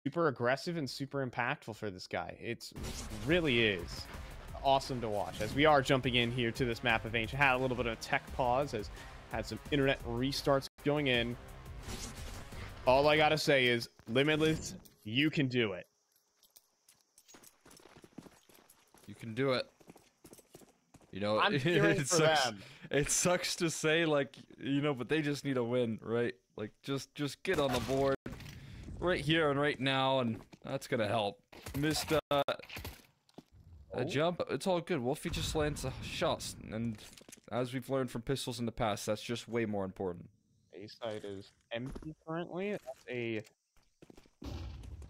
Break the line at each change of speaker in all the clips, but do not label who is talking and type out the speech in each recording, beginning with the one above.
super aggressive and super impactful for this guy. It really is awesome to watch. As we are jumping in here to this map of Ancient, had a little bit of a tech pause, has had some internet restarts going in. All I gotta say is, Limitless, you can do it.
You can do it. You know,
I'm cheering for them.
It sucks to say, like, you know, but they just need a win, right? Like, just get on the board right here and right now, and that's gonna help. Missed a jump. It's all good. Wolfie just lands shots, and as we've learned from pistols in the past, that's just way more important.
A site is empty currently. That's a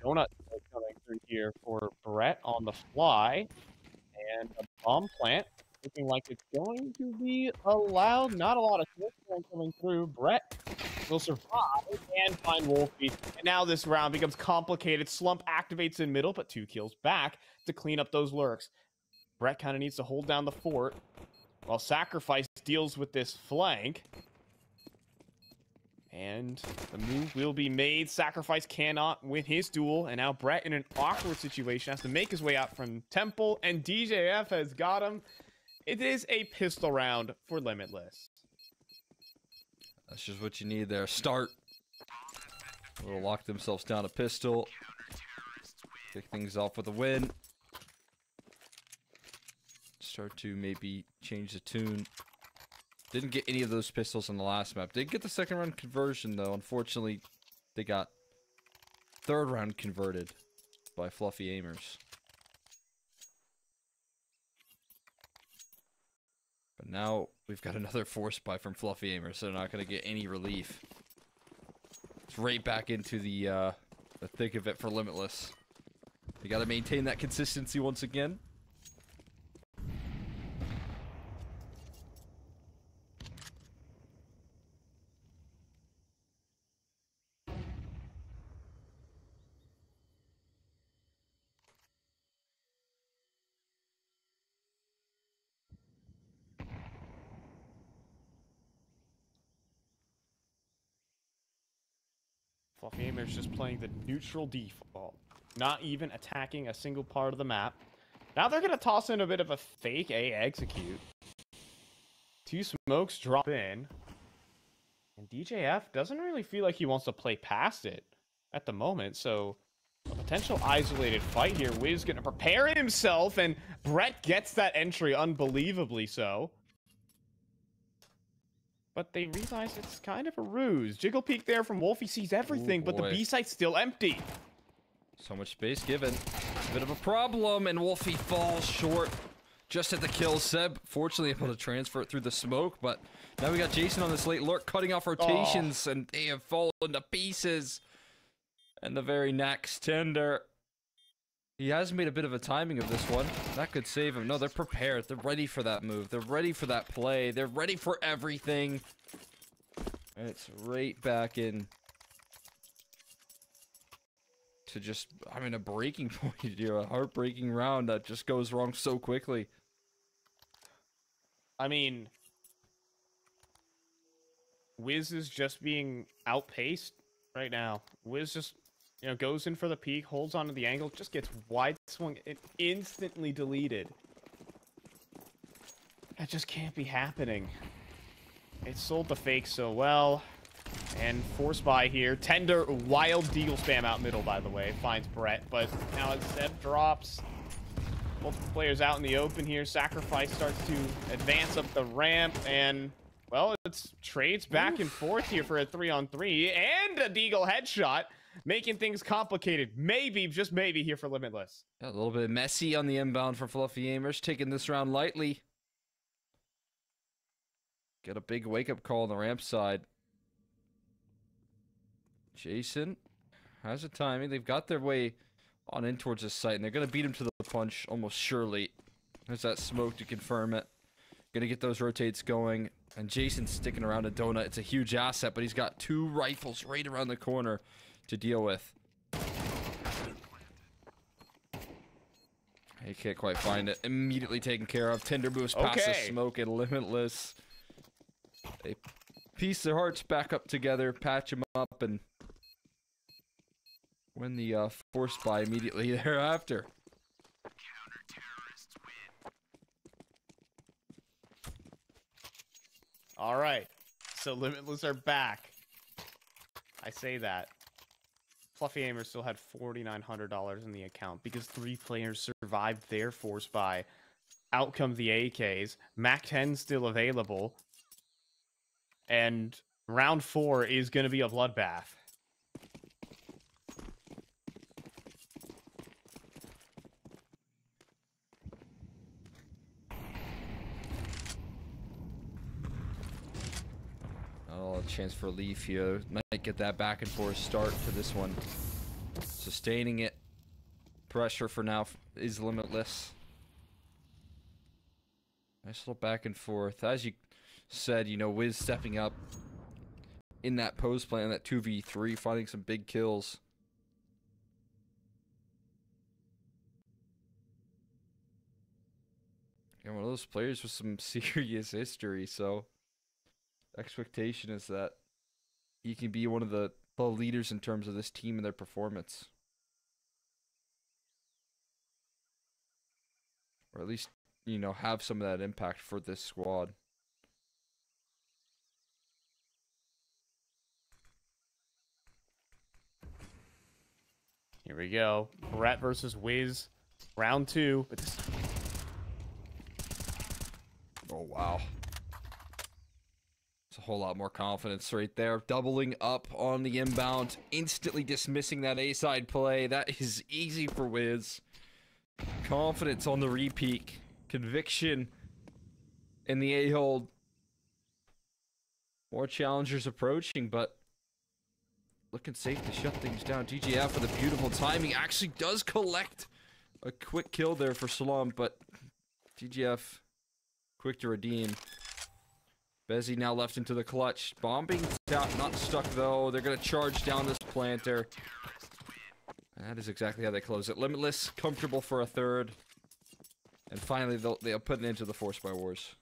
donut coming through here for Brett on the fly, and a bomb plant looking like it's going to be allowed. Not a lot of smoke coming through. Brett will survive and find Wolfie. And now this round becomes complicated. Slump activates in middle, but 2 kills back to clean up those lurks. Brett kind of needs to hold down the fort while Sacrifice deals with this flank. And the move will be made. Sacrifice cannot win his duel. And now Brett, in an awkward situation, has to make his way out from Temple. And DJF has got him. It is a pistol round for Limitless.
That's just what you need there. Start. They'll lock themselves down a pistol. Kick things off with a win. Start to maybe change the tune. Didn't get any of those pistols in the last map. Did get the second round conversion, though. Unfortunately, they got third round converted by Fluffy AIMERS. But now we've got another force buy from Fluffy AIMERS, so they're not going to get any relief. It's right back into the thick of it for Limitless. You got to maintain that consistency once again.
Fluffy AIMERS just playing the neutral default, not even attacking a single part of the map. Now they're going to toss in a bit of a fake A execute. 2 smokes drop in. And DJF doesn't really feel like he wants to play past it at the moment, so a potential isolated fight here. Wiz going to prepare himself, and Brett gets that entry unbelievably so. But they realize it's kind of a ruse. Jiggle peek there from Wolfie, sees everything, but the B site's still empty.
So much space given. It's a bit of a problem, and Wolfie falls short just at the kill. Seb, fortunately, able to transfer it through the smoke, but now we got Jason on this late lurk, cutting off rotations, and they have fallen to pieces. And the very next tender. He has made a bit of a timing of this one. That could save him. No, they're prepared. They're ready for that move. They're ready for that play. They're ready for everything. And it's right back in to just, I mean, a breaking point here. A heartbreaking round that just goes wrong so quickly.
I mean, Wiz is just being outpaced right now. Wiz just, you know, goes in for the peek, holds onto the angle, just gets wide swung and instantly deleted. That just can't be happening. It sold the fake so well. And force buy here. Tender, wild deagle spam out middle, by the way. Finds Brett, but now as Zeb drops, multiple players out in the open here. Sacrifice starts to advance up the ramp, and, well, it's trades back and forth here for a 3-on-3, and a deagle headshot, making things complicated. Maybe, just maybe, here for Limitless.
A little bit messy on the inbound for Fluffy AIMERS, taking this round lightly. Get a big wake-up call on the ramp side. Jason has a timing. They've got their way on in towards this site, and they're going to beat him to the punch almost surely. There's that smoke to confirm it. Going to get those rotates going. And Jason's sticking around a donut. It's a huge asset, but he's got 2 rifles right around the corner to deal with. He can't quite find it. Immediately taken care of. Tender moves past the smoke, and Limitless. They piece their hearts back up together, patch them up, and win the force buy immediately thereafter.
All right, so Limitless are back. I say that. Fluffy AIMERS still had $4,900 in the account because 3 players survived their force buy. Out come the AKs. MAC-10 still available. And round 4 is going to be a bloodbath.
Oh, a chance for Leaf here. Might get that back and forth start to this one. Sustaining it. Pressure for now is Limitless. Nice little back and forth. As you said, you know, Wiz stepping up in that post plan, that 2v3, finding some big kills. And one of those players with some serious history, so expectation is that he can be one of the leaders in terms of this team and their performance. Or at least, you know, have some of that impact for this squad.
Here we go. Brett versus Wiz. Round 2. But this...
Oh, wow. It's a whole lot more confidence right there. Doubling up on the inbound. Instantly dismissing that A-side play. That is easy for Wiz. Confidence on the repeat. Conviction in the A-hold. More challengers approaching, but looking safe to shut things down. DGF with a beautiful timing. Actually does collect a quick kill there for Slump, but DGF quick to redeem. Bezzy now left into the clutch. Bomb being not stuck though. They're going to charge down this planter. That is exactly how they close it. Limitless, comfortable for a third. And finally, they'll put an end to the Force by Wars.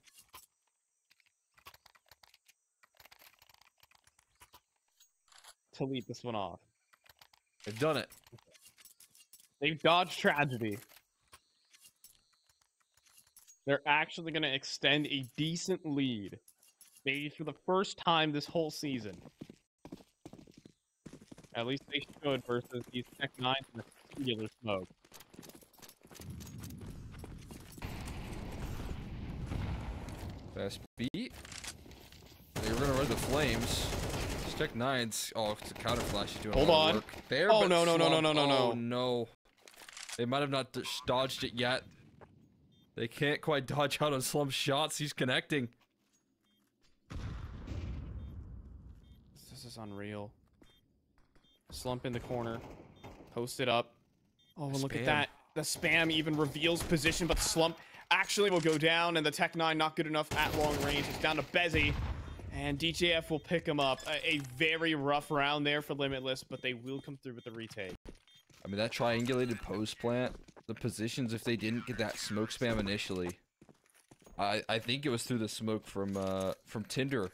To lead this one off.
They've done it.
They've dodged tragedy. They're actually going to extend a decent lead. Maybe for the first time this whole season. At least they should versus these Tech 9s in the singular smoke.
Fast beat. They were going to run the flames. These Tech 9s. Oh, it's a counter flash. He's doing
Hold
a lot
on.
of work there.
Oh,
But
no.
Oh, no. They might have not dodged it yet. They can't quite dodge out on Slump's shots. He's connecting.
This is unreal. Slump in the corner. Post it up. Oh, and look at that. The spam even reveals position, but Slump actually will go down, and the Tech 9 not good enough at long range. It's down to Bezzy, and DJF will pick him up. A very rough round there for Limitless, but they will come through with the retake.
I mean, that triangulated post plant, the positions, if they didn't get that smoke spam initially, I think it was through the smoke from Tinder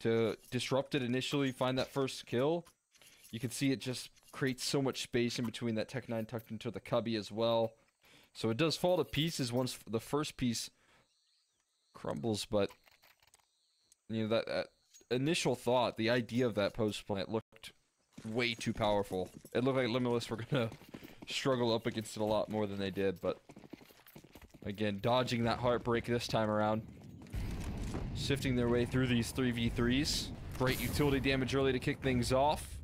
to disrupt it initially, find that first kill. You can see it just creates so much space in between that Tech 9 tucked into the cubby as well. So it does fall to pieces once the first piece crumbles, but you know, that initial thought, the idea of that post plant looked way too powerful. It looked like Limitless were gonna struggle up against it a lot more than they did, but again, dodging that heartbreak this time around. Sifting their way through these 3v3s. Great utility damage early to kick things off.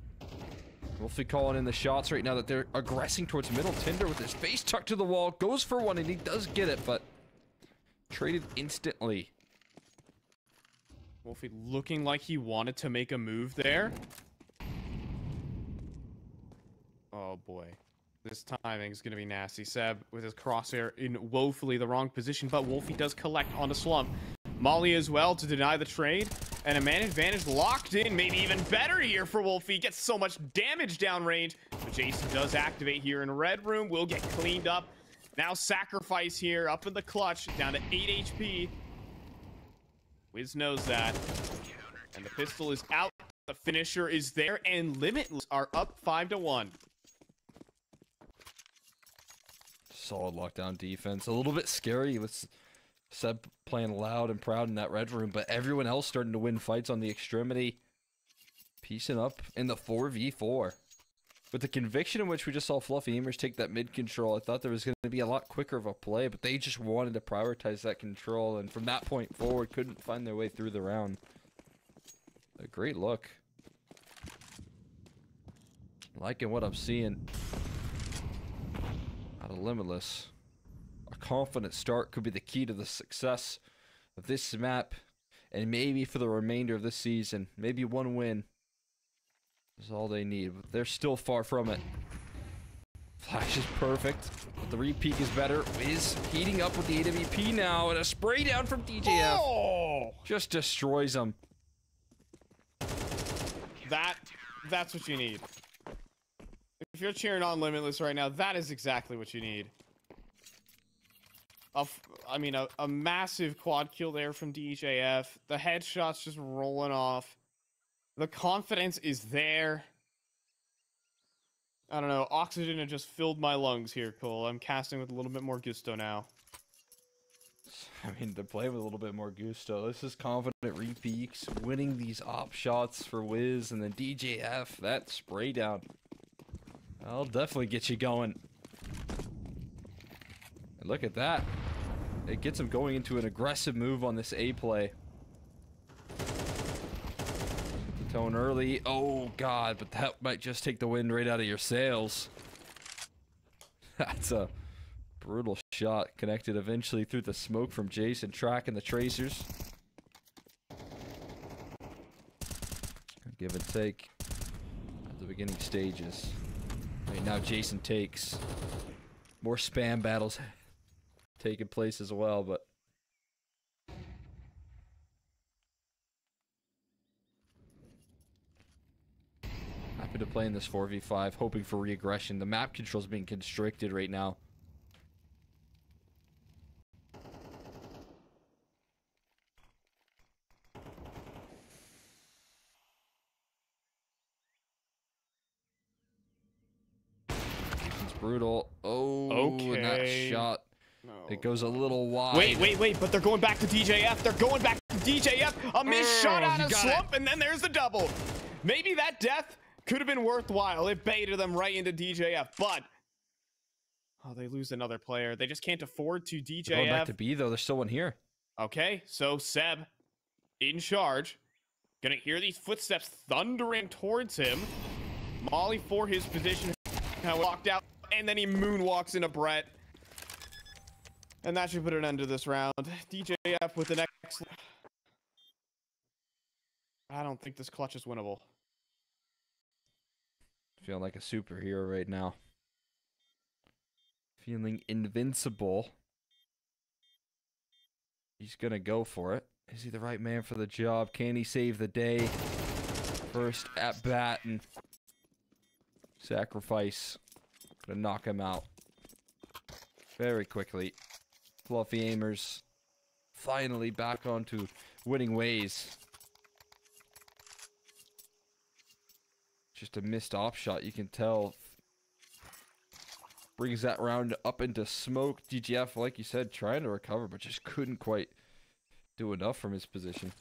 Wolfie calling in the shots right now that they're aggressing towards middle. Tinder with his face tucked to the wall. Goes for one and he does get it, but traded instantly.
Wolfie looking like he wanted to make a move there. Oh boy. This timing is going to be nasty. Seb with his crosshair in woefully the wrong position, but Wolfie does collect on a Slump. Molly as well to deny the trade. And a man advantage locked in. Maybe even better here for Wolfie. Gets so much damage downrange. But Jason does activate here in Red Room. Will get cleaned up. Now sacrifice here up in the clutch. Down to 8 HP. Wiz knows that. And the pistol is out. The finisher is there. And Limitless are up 5-1.
Solid lockdown defense. A little bit scary with Seb playing loud and proud in that red room, but everyone else starting to win fights on the extremity. Piecing up in the 4v4. With the conviction in which we just saw Fluffy AIMERS take that mid control, I thought there was going to be a lot quicker of a play, but they just wanted to prioritize that control, and from that point forward, couldn't find their way through the round. A great look. Liking what I'm seeing out of Limitless. A confident start could be the key to the success of this map, and maybe for the remainder of this season. Maybe one win is all they need, but they're still far from it. Flash is perfect, but the repeat is better. Wiz heating up with the AWP now, and a spray down from DJF.
Oh!
Just destroys him.
That's what you need. If you're cheering on Limitless right now, that is exactly what you need. I mean, a massive quad kill there from DJF. The headshots just rolling off. The confidence is there. I don't know. Oxygen had just filled my lungs here, Cole. I'm casting with a little bit more gusto now.
I mean, they're playing with a little bit more gusto. This is confident repeats, winning these op shots for Wiz, and then DJF, that spray down. I'll definitely get you going. And look at that. It gets him going into an aggressive move on this A play. Tone early. Oh, God, but that might just take the wind right out of your sails. That's a brutal shot. Connected eventually through the smoke from Jason, tracking the tracers. Give and take at the beginning stages. Right now, Jason takes more spam battles taking place as well, but happy to play in this 4v5, hoping for regression. The map control is being constricted right now. It's brutal. Oh,
okay.
And that shot.
No.
It goes a little wide.
Wait, but they're going back to DJF. They're going back to DJF. A missed shot out of slump, and then there's the double. Maybe that death could have been worthwhile. It baited them right into DJF, but oh, they lose another player. They just can't afford to DJF.
They're going back to B, though. There's still one here.
Okay, so Seb in charge. Gonna hear these footsteps thundering towards him. Molly for his position. Now locked out, and then he moonwalks into Brett. And that should put an end to this round. DJF with the next. I don't think this clutch is winnable.
Feeling like a superhero right now. Feeling invincible. He's gonna go for it. Is he the right man for the job? Can he save the day? First at bat and sacrifice. Gonna knock him out very quickly. Fluffy AIMERS finally back onto winning ways. Just a missed op shot, you can tell. Brings that round up into smoke. DGF, like you said, trying to recover, but just couldn't quite do enough from his position.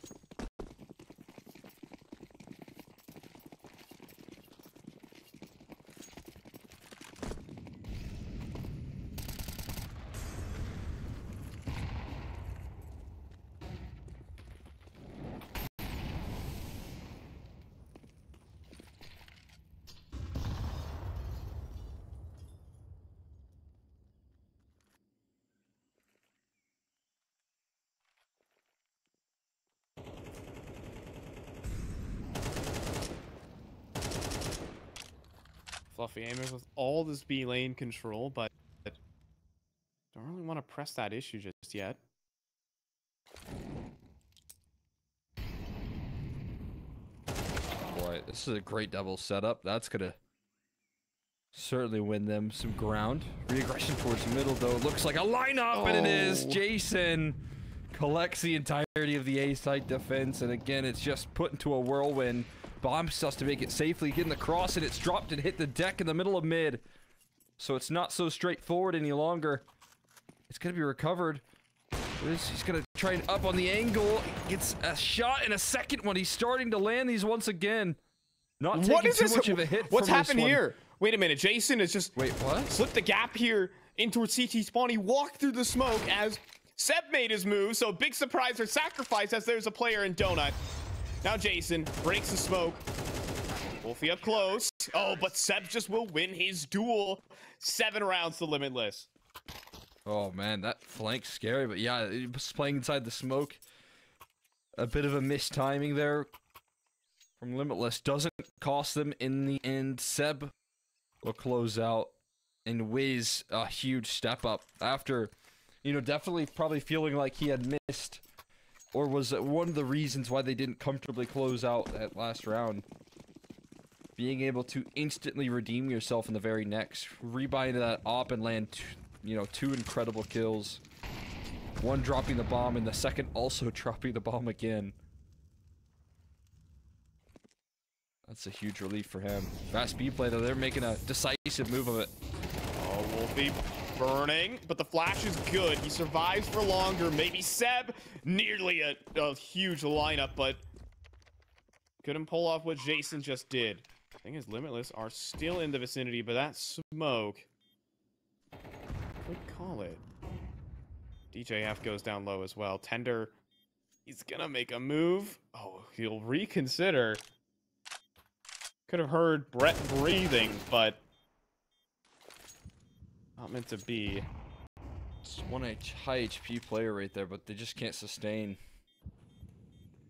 Fluffy AIMERS with all this B lane control, but don't really want to press that issue just yet.
Boy, this is a great double setup. That's gonna certainly win them some ground. Reaggression towards middle, though. Looks like a lineup, and it is. Jason collects the entirety of the A site defense, and again, it's just put into a whirlwind. Bomb stuff to make it safely, getting the cross, and it's dropped and hit the deck in the middle of mid. so it's not so straightforward any longer. It's gonna be recovered. He's gonna try and up on the angle. Gets a shot in a second one. He's starting to land these once again. Not taking too much of a hit.
What's
from
happened
this one.
here? Wait a minute. Jason has just
Wait, what?
slipped the gap here into a CT spawn. He walked through the smoke as Seb made his move. So big surprise or sacrifice as there's a player in Donut. Now Jason breaks the smoke. Wolfie up close. Oh, but Seb just will win his duel. 7 rounds to Limitless.
Oh man, that flank's scary, but yeah, he was playing inside the smoke. A bit of a mistiming there from Limitless. Doesn't cost them in the end. Seb will close out, and Wiz a huge step up after, you know, definitely probably feeling like he had missed, or was one of the reasons why they didn't comfortably close out that last round. Being able to instantly redeem yourself in the very next, rebuy into that op and land, you know, 2 incredible kills. One dropping the bomb, and the second also dropping the bomb again. That's a huge relief for him. Fast speed play, though. They're making a decisive move of it.
Oh, Wolfie burning, but the flash is good. He survives for longer. Maybe Seb, nearly a huge lineup, but couldn't pull off what Jason just did. Thing is, Limitless are still in the vicinity, but that smoke could call it. DJF goes down low as well. Tender, he's gonna make a move. Oh, he'll reconsider. Could have heard Brett breathing, but not meant to be.
It's one high HP player right there, but they just can't sustain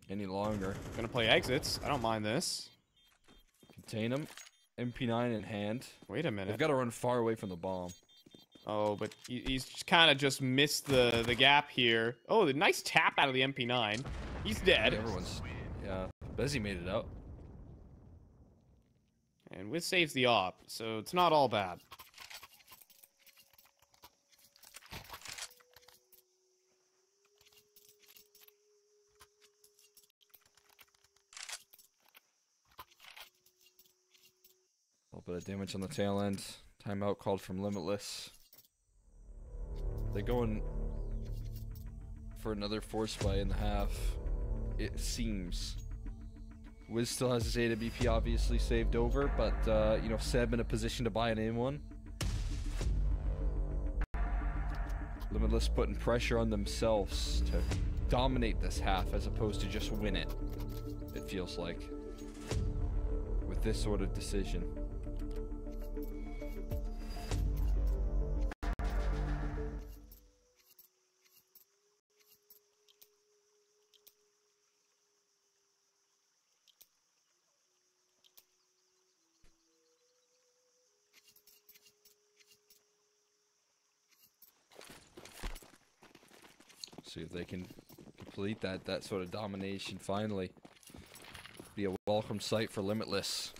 any longer.
Gonna play exits. I don't mind this.
Contain him. MP9 in hand.
Wait a minute.
They've got to run far away from the bomb.
Oh, but he's kind of just missed the gap here. Oh, the nice tap out of the MP9. He's dead.
Everyone's, yeah. Bezzy made it out.
And Wiz saves the op, so it's not all bad.
A little bit of damage on the tail end. Timeout called from Limitless. They're going for another force buy in the half, it seems. Wiz still has his AWP obviously saved over, but, you know, Seb in a position to buy an in one. Limitless putting pressure on themselves to dominate this half as opposed to just win it, it feels like, with this sort of decision. See if they can complete that sort of domination finally. Be a welcome sight for Limitless.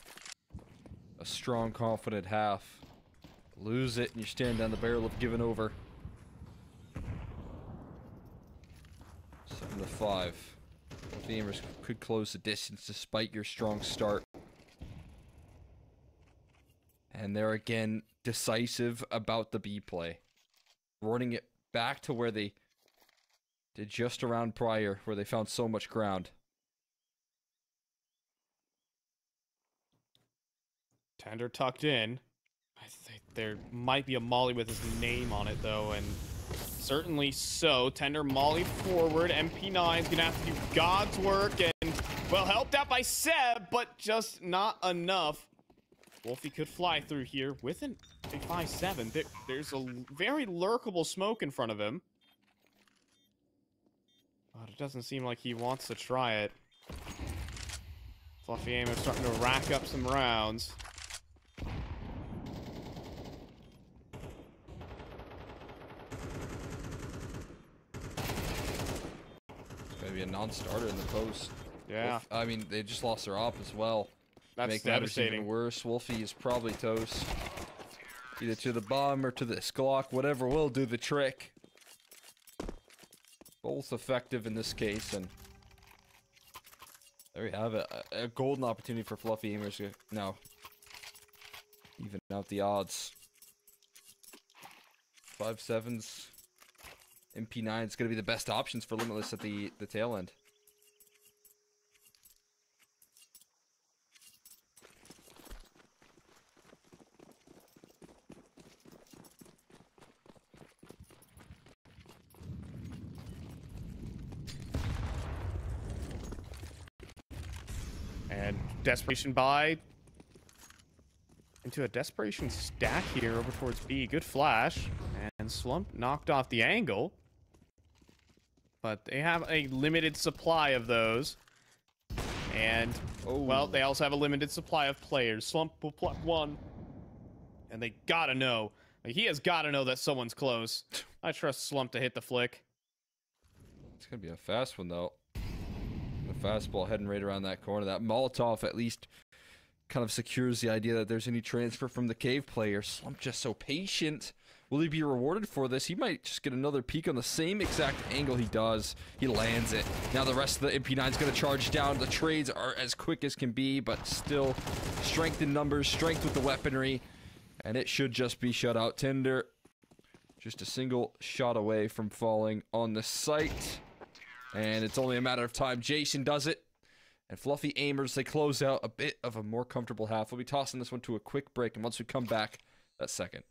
A strong, confident half. Lose it and you stand down the barrel of giving over. 7-5. The AIMERS could close the distance despite your strong start. And they're again decisive about the B play. Running it back to where they did just around prior, where they found so much ground.
Tender tucked in. I think there might be a molly with his name on it, though, and certainly so. Tender molly forward. MP9's gonna have to do God's work, and, well, helped out by Seb, but just not enough. Wolfie could fly through here with a 5-7. There's a very lurkable smoke in front of him. But it doesn't seem like he wants to try it. Fluffy AIMERS starting to rack up some rounds.
It's gonna be a non-starter in the post.
Yeah.
I mean, they just lost their op as well.
That's
Make matters
devastating.
even worse. Wolfie is probably toast. Either to the bomb or to the Glock. Whatever will do the trick. Both effective in this case, and there we have it. A golden opportunity for Fluffy AIMERS to now even out the odds. 5.7s, MP9 is going to be the best options for Limitless at the tail end.
And desperation buy into a desperation stack here over towards B. Good flash. And Slump knocked off the angle. But they have a limited supply of those. And, well, they also have a limited supply of players. Slump will pluck one. And they gotta know. Like, he has gotta know that someone's close. I trust Slump to hit the flick.
It's going to be a fast one, though. The fastball heading right around that corner. That Molotov at least kind of secures the idea that there's any transfer from the cave player. Slump just so patient. Will he be rewarded for this? He might just get another peek on the same exact angle he does. He lands it. Now the rest of the MP9 is going to charge down. The trades are as quick as can be, but still strength in numbers, strength with the weaponry. And it should just be shutout. Tinder just a single shot away from falling on the site. And it's only a matter of time. Jason does it. And Fluffy AIMERS, they close out a bit of a more comfortable half. We'll be tossing this one to a quick break. And once we come back, that's second.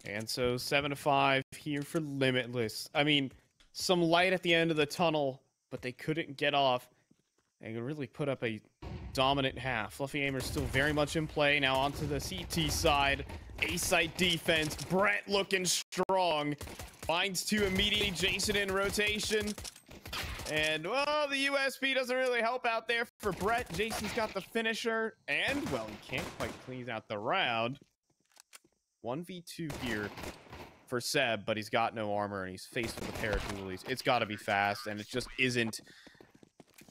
And so 7-5 here for Limitless. I mean, some light at the end of the tunnel, but they couldn't get off. They could really put up a dominant half. Fluffy AIMERS still very much in play. Now onto the CT side. A-site defense. Brett looking strong. Finds two immediately. Jason in rotation. And, well, the USP doesn't really help out there for Brett. Jason's got the finisher. And, well, he can't quite clean out the round. 1v2 here for Seb, but he's got no armor, and he's faced with a pair of dualies. It's got to be fast, and it just isn't.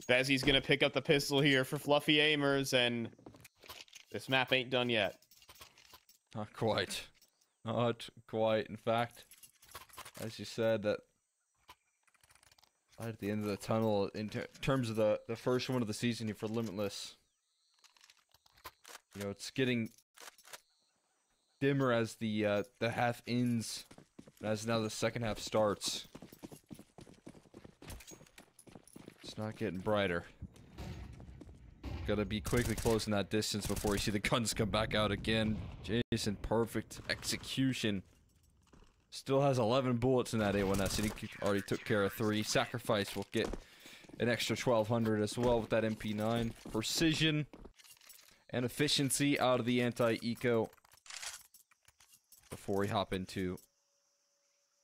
Bezzy's going to pick up the pistol here for Fluffy AIMERS, and this map ain't done yet.
Not quite. Not quite. In fact, as you said, that right at the end of the tunnel in terms of the first one of the season here for Limitless. You know, it's getting dimmer as the half ends, as now the second half starts. It's not getting brighter. Gotta be quickly closing that distance before you see the guns come back out again. Jason, perfect execution. Still has 11 bullets in that A1S, and he already took care of 3. Sacrifice will get an extra 1,200 as well with that MP9. Precision and efficiency out of the anti-eco before we hop into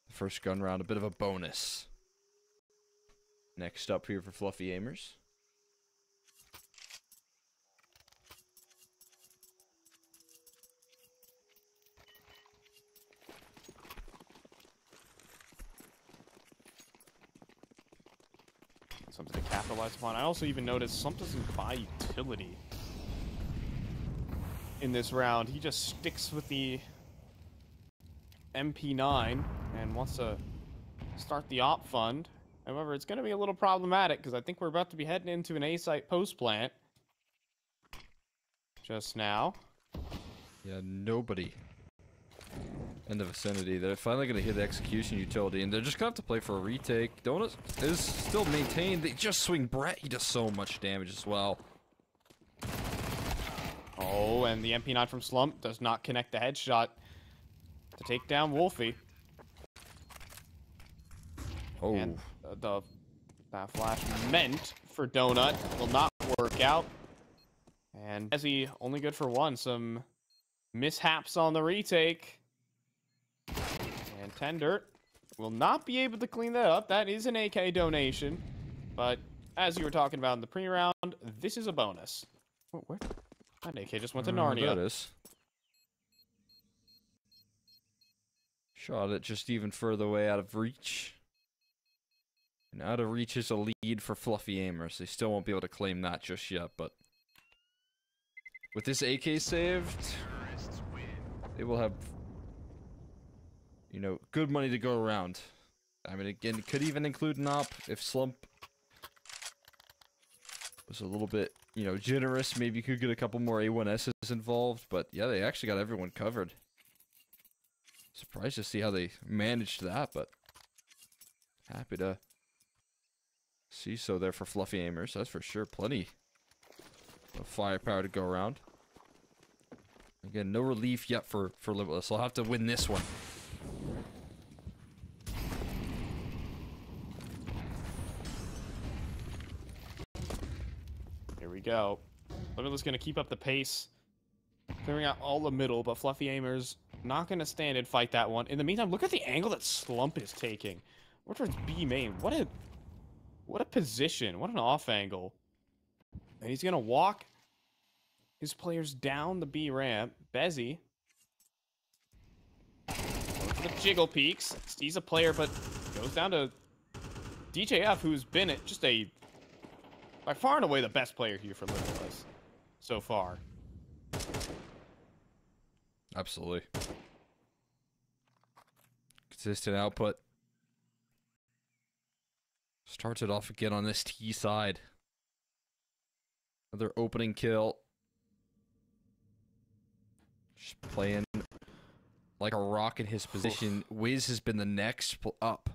the first gun round. A bit of a bonus. Next up here for Fluffy AIMERS.
Something to capitalize upon. I also even noticed Slump doesn't buy utility in this round. He just sticks with the MP9 and wants to start the op fund. However, it's going to be a little problematic because I think we're about to be heading into an A-site post plant just now.
Yeah, nobody in the vicinity. They're finally going to hit the execution utility, and they're just going to have to play for a retake. Donut is still maintained. They just swing Brett. He does so much damage as well.
Oh, and the MP9 from Slump does not connect the headshot to take down Wolfie.
Oh.
And that flash meant for Donut will not work out. And Bezzy only good for one. Some mishaps on the retake. And Tender will not be able to clean that up. That is an AK donation. But as you were talking about in the pre-round, this is a bonus. Oh, where? That AK just went to Narnia.
That is. Shot it just even further away out of reach. And out of reach is a lead for Fluffy AIMERS. They still won't be able to claim that just yet, but with this AK saved, they will have, you know, good money to go around. I mean, again, it could even include an op if Slump was a little bit, you know, generous. Maybe you could get a couple more A1Ss involved, but yeah, they actually got everyone covered. Surprised to see how they managed that, but happy to see so there for Fluffy AIMERS. That's for sure. Plenty of firepower to go around. Again, no relief yet for Limitless. I'll have to win this one.
Here we go. Limitless going to keep up the pace, clearing out all the middle, but Fluffy AIMERS not going to stand and fight that one. In the meantime, look at the angle that Slump is taking. We're towards B main. What a position. What an off angle. And he's going to walk his players down the B ramp. Bezzy. The jiggle peaks. He's a player, but goes down to DJF, who's been just by far and away the best player here for Limitless so far.
Absolutely. Consistent output. Starts it off again on this T side. Another opening kill. Just playing like a rock in his position. Wiz has been the next up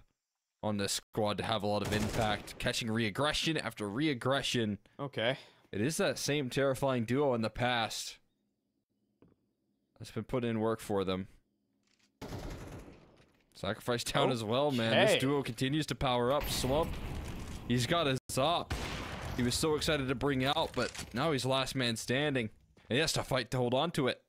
on this squad to have a lot of impact. Catching re-aggression after re-aggression.
Okay.
It is that same terrifying duo in the past that's been put in work for them. Sacrifice down as well, man. This duo continues to power up. Slump, he's got his op. he was so excited to bring out, but now he's last man standing. And he has to fight to hold on to it.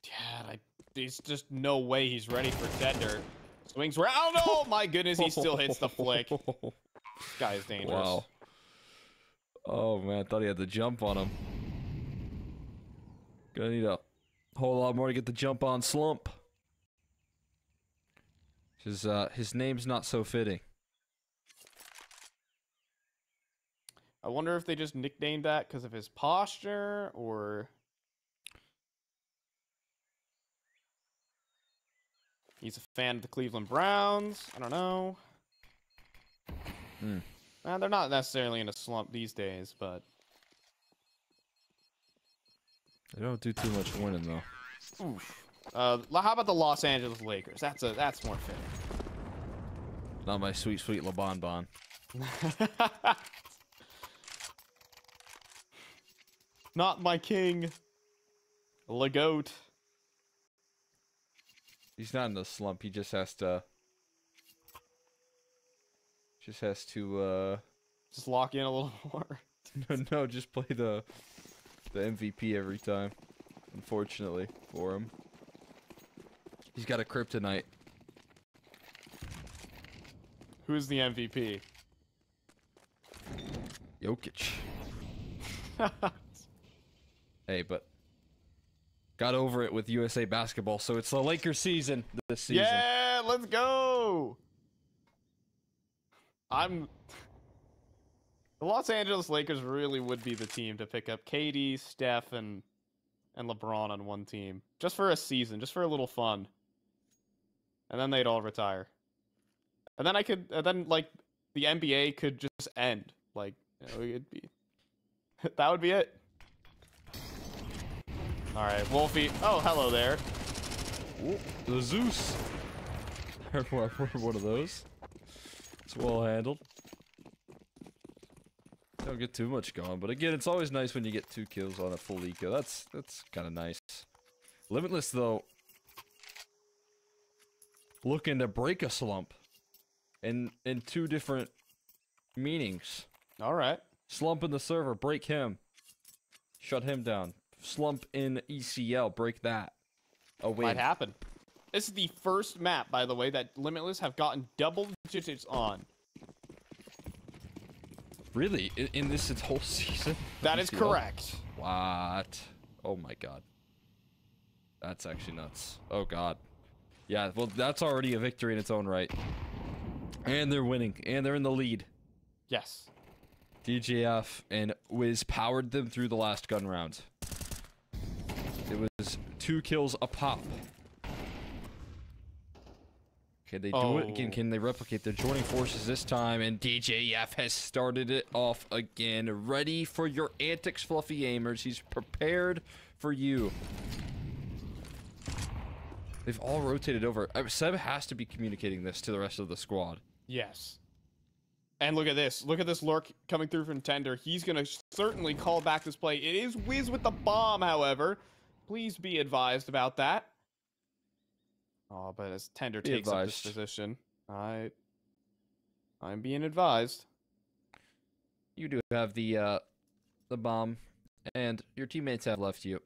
Yeah, there's just no way he's ready for Tender. Swings around. Oh my goodness, he still hits the flick. This guy is dangerous.
Wow. Oh man, I thought he had the jump on him. Gonna need a whole lot more to get the jump on Slump. His name's not so fitting.
I wonder if they just nicknamed that because of his posture, or he's a fan of the Cleveland Browns. I don't know. They're not necessarily in a slump these days, but
They don't do too much winning though.
oof. How about the Los Angeles Lakers? That's more fitting.
Not my sweet, sweet LeBon.
Not my king. Legoat.
He's not in a slump. He just has to.
Just lock in a little more.
No, just play the MVP every time. Unfortunately for him, he's got a kryptonite.
Who's the MVP?
Jokic. Hey, but got over it with USA basketball, so it's the Lakers season this season.
Yeah, let's go. The Los Angeles Lakers really would be the team to pick up KD, Steph, and LeBron on one team. Just for a season, just for a little fun. And then they'd all retire. And then like the NBA could just end. Like, it'd be that would be it. All right, Wolfie. Oh, hello there.
Ooh, the Zeus. One of those. It's well handled. Don't get too much going, but again, it's always nice when you get 2 kills on a full eco. That's kind of nice. Limitless though, looking to break a slump, in 2 different meanings.
All right.
Slump in the server, break him, shut him down. Slump in ECL, break that. A win.
Might happen. This is the first map, by the way, that Limitless have gotten double digits on.
Really? In this whole season?
That is correct.
What? Oh my god. That's actually nuts. Oh god. Yeah, well, that's already a victory in its own right. And they're winning. And they're in the lead.
Yes.
DJF and Wiz powered them through the last gun round. It was 2 kills a pop. Can they do it again? Can they replicate their joining forces this time? And DJF has started it off again. Ready for your antics, Fluffy AIMERS. He's prepared for you. They've all rotated over. Seb has to be communicating this to the rest of the squad.
Yes. And look at this. Look at this lurk coming through from Tender. He's going to certainly call back this play. It is Wiz with the bomb, however. Please be advised about that. Oh, but as Tender takes up this position, I'm being advised.
You do have the bomb, and your teammates have left you.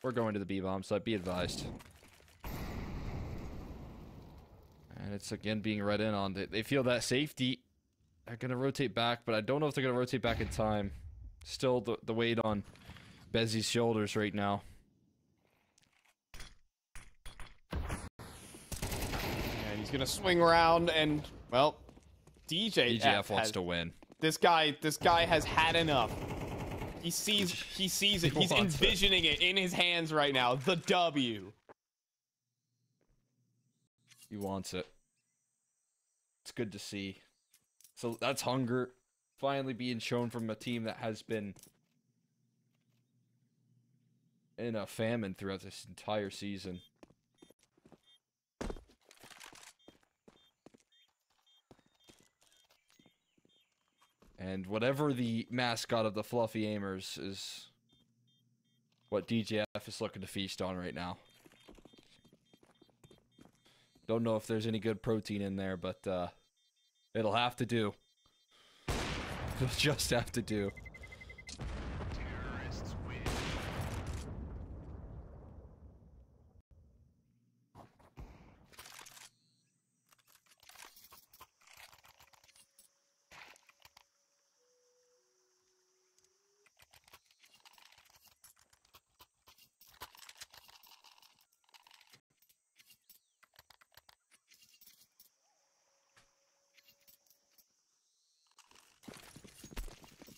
We're going to the B bomb, so be advised. And it's again being read in on. They feel that safety. They're gonna rotate back, but I don't know if they're gonna rotate back in time. Still the weight on Bezzy's shoulders right now.
And he's gonna swing around, and well, DJF
wants to win.
This guy has had enough. He sees it. He's envisioning it in his hands right now. The W.
He wants it. It's good to see. So that's hunger finally being shown from a team that has been in a famine throughout this entire season. And whatever the mascot of the Fluffy AIMERS is what DJF is looking to feast on right now. Don't know if there's any good protein in there, but it'll have to do. They'll just have to do.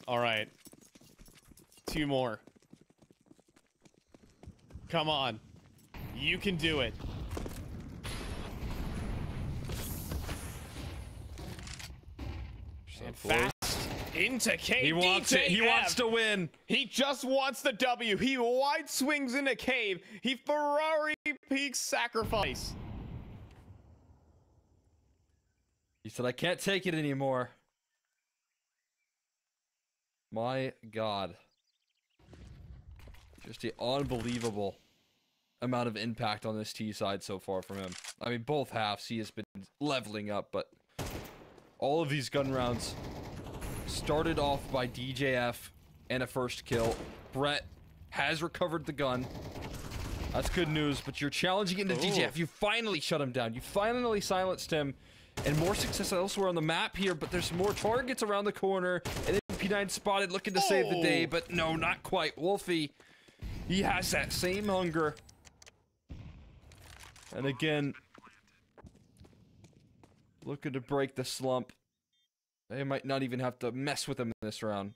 All right. 2 more. Come on. You can do it. And fast into Cave.
He wants it. He wants to win.
He just wants the W. He wide swings into Cave. He Ferrari peaks sacrifice.
He said, I can't take it anymore. My God. Just the unbelievable amount of impact on this T side so far from him. I mean, both halves he has been leveling up, but all of these gun rounds started off by DJF and a first kill. Brett has recovered the gun. That's good news, but you're challenging into DJF. You finally shut him down. You finally silenced him. And more success elsewhere on the map here, but there's more targets around the corner. And then P9 spotted looking to save the day, but no, not quite. Wolfie, he has that same hunger. And again, looking to break the slump. They might not even have to mess with him in this round.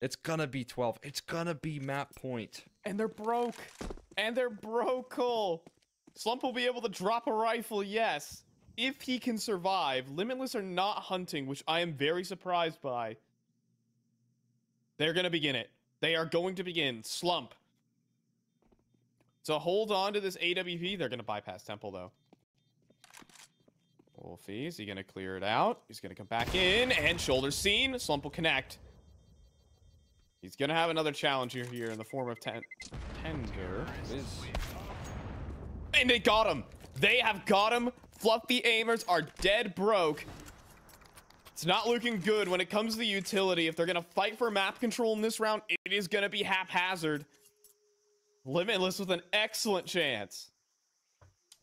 It's gonna be 12. It's gonna be map point.
And they're broke. And they're broke, Cole. Slump will be able to drop a rifle, yes. If he can survive. Limitless are not hunting, which I am very surprised by. They're gonna begin it. They are going to begin. Slump. So hold on to this AWP. They're gonna bypass Temple, though. Wolfie, is he gonna clear it out? He's gonna come back in, and shoulder seen. Slump will connect. He's gonna have another challenger here in the form of Tender. And they got him. They have got him. Fluffy AIMERS are dead broke. It's not looking good when it comes to the utility. If they're gonna fight for map control in this round, it is gonna be haphazard. Limitless with an excellent chance.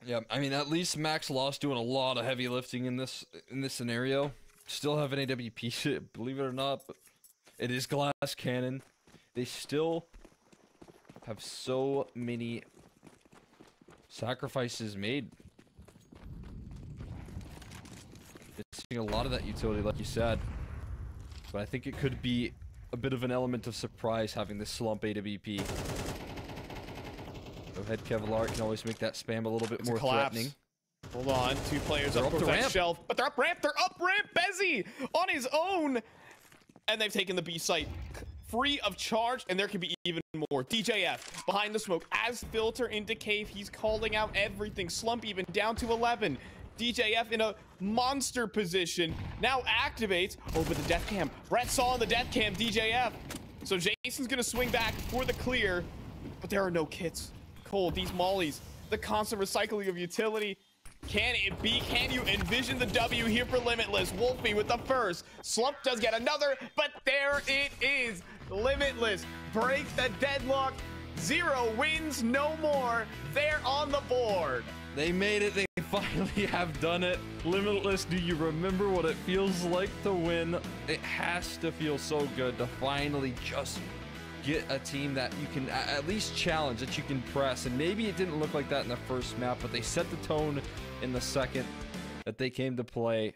Yeah, I mean, at least Max Lost doing a lot of heavy lifting in this scenario. Still have an AWP, believe it or not, but it is glass cannon. They still have so many sacrifices made. It's seeing a lot of that utility, like you said. But I think it could be a bit of an element of surprise having this slump AWP. Go ahead, Kevlar can always make that spam a little bit more threatening.
Hold on, 2 players up the ramp. Shelf, but they're up ramp. They're up ramp. Bezzy on his own, and they've taken the B site free of charge, and there could be even more. DJF behind the smoke as filter into Cave. He's calling out everything. Slump even down to 11. DJF in a monster position now activates over the death cam. Brett saw in the death cam DJF, so Jason's gonna swing back for the clear, but there are no kits. Cole, these mollies, the constant recycling of utility. Can it be? Can you envision the W here for Limitless? Wolfie with the first. Slump does get another, but there it is. Limitless break the deadlock. 0 wins, no more. They're on the board.
They made it. They finally have done it. Limitless, do you remember what it feels like to win? It has to feel so good to finally just get a team that you can at least challenge, that you can press. And maybe it didn't look like that in the first map, but they set the tone in the second that they came to play.